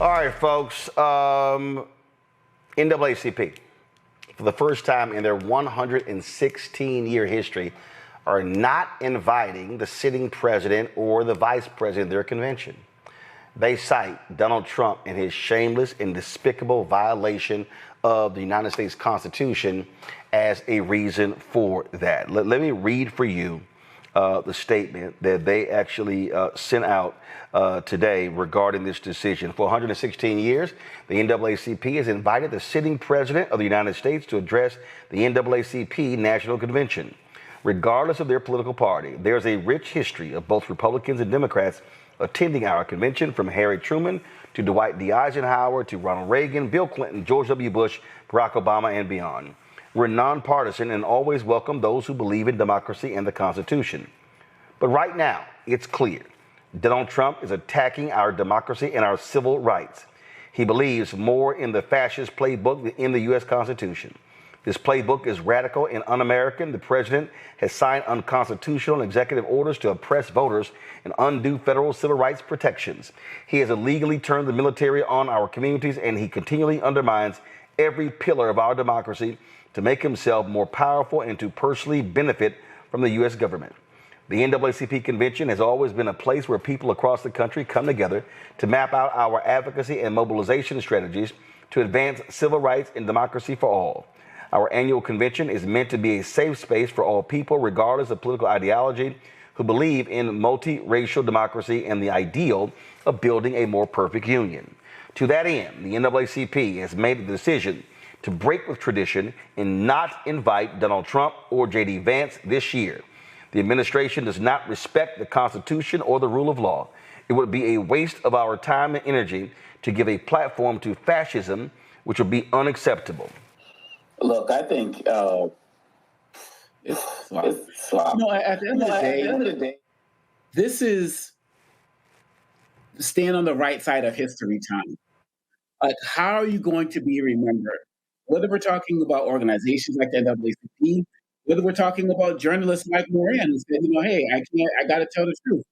All right, folks. NAACP, for the first time in their 116-year history, are not inviting the sitting president or the vice president of their convention. They cite Donald Trump and his shameless and despicable violation of the United States Constitution as a reason for that. Let me read for you the statement that they actually sent out today regarding this decision. For 116 years, the NAACP has invited the sitting president of the United States to address the NAACP National Convention. Regardless of their political party, there's a rich history of both Republicans and Democrats attending our convention, from Harry Truman to Dwight D. Eisenhower to Ronald Reagan, Bill Clinton, George W. Bush, Barack Obama, and beyond. We're nonpartisan and always welcome those who believe in democracy and the Constitution. But right now, it's clear Donald Trump is attacking our democracy and our civil rights. He believes more in the fascist playbook than in the U.S. Constitution. This playbook is radical and un-American. The president has signed unconstitutional executive orders to oppress voters and undo federal civil rights protections. He has illegally turned the military on our communities, and he continually undermines every pillar of our democracy to make himself more powerful and to personally benefit from the U.S. government. The NAACP convention has always been a place where people across the country come together to map out our advocacy and mobilization strategies to advance civil rights and democracy for all. Our annual convention is meant to be a safe space for all people, regardless of political ideology, who believe in multiracial democracy and the ideal of building a more perfect union. To that end, the NAACP has made the decision to break with tradition and not invite Donald Trump or J.D. Vance this year. The administration does not respect the Constitution or the rule of law. It would be a waste of our time and energy to give a platform to fascism, which would be unacceptable. Look, I think it's sloppy. No, at the end of the day, this is stand on the right side of history time. Like, how are you going to be remembered? Whether we're talking about organizations like the NAACP, whether we're talking about journalists like Moran who said, hey, I got to tell the truth.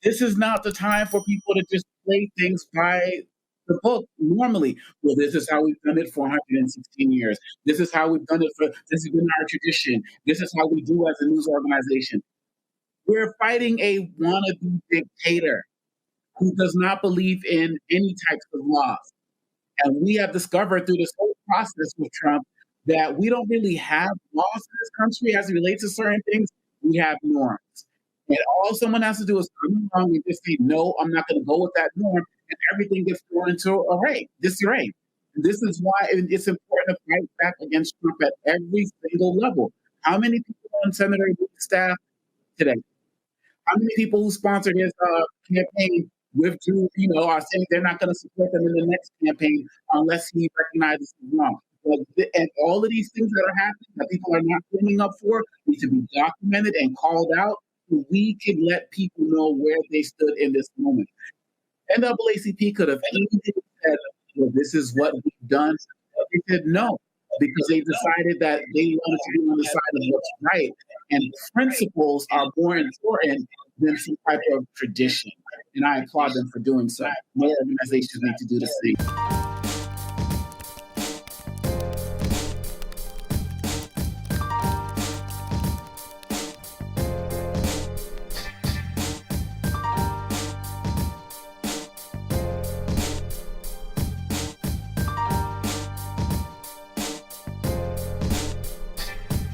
This is not the time for people to just play things by the book normally. Well, this is how we've done it for 116 years. This is how we've done it this has been our tradition. This is how we do as a news organization. We're fighting a wannabe dictator who does not believe in any types of laws. And we have discovered through this whole process with Trump that we don't really have laws in this country as it relates to certain things. We have norms. And all someone has to do is come along and just say, no, I'm not going to go with that norm. And everything gets thrown into disarray. And this is why it's important to fight back against Trump at every single level. How many people on Senator Lee's staff today? How many people who sponsored his campaign withdrew, are saying they're not going to support them in the next campaign unless he recognizes it's wrong? And all of these things that are happening that people are not cleaning up for need to be documented and called out so we can let people know where they stood in this moment. NAACP could have easily said, well, this is what we've done. But they said no, because they decided that they wanted to be on the side of what's right. And principles are more important than some type of tradition. And I applaud them for doing so. More organizations need to do the same.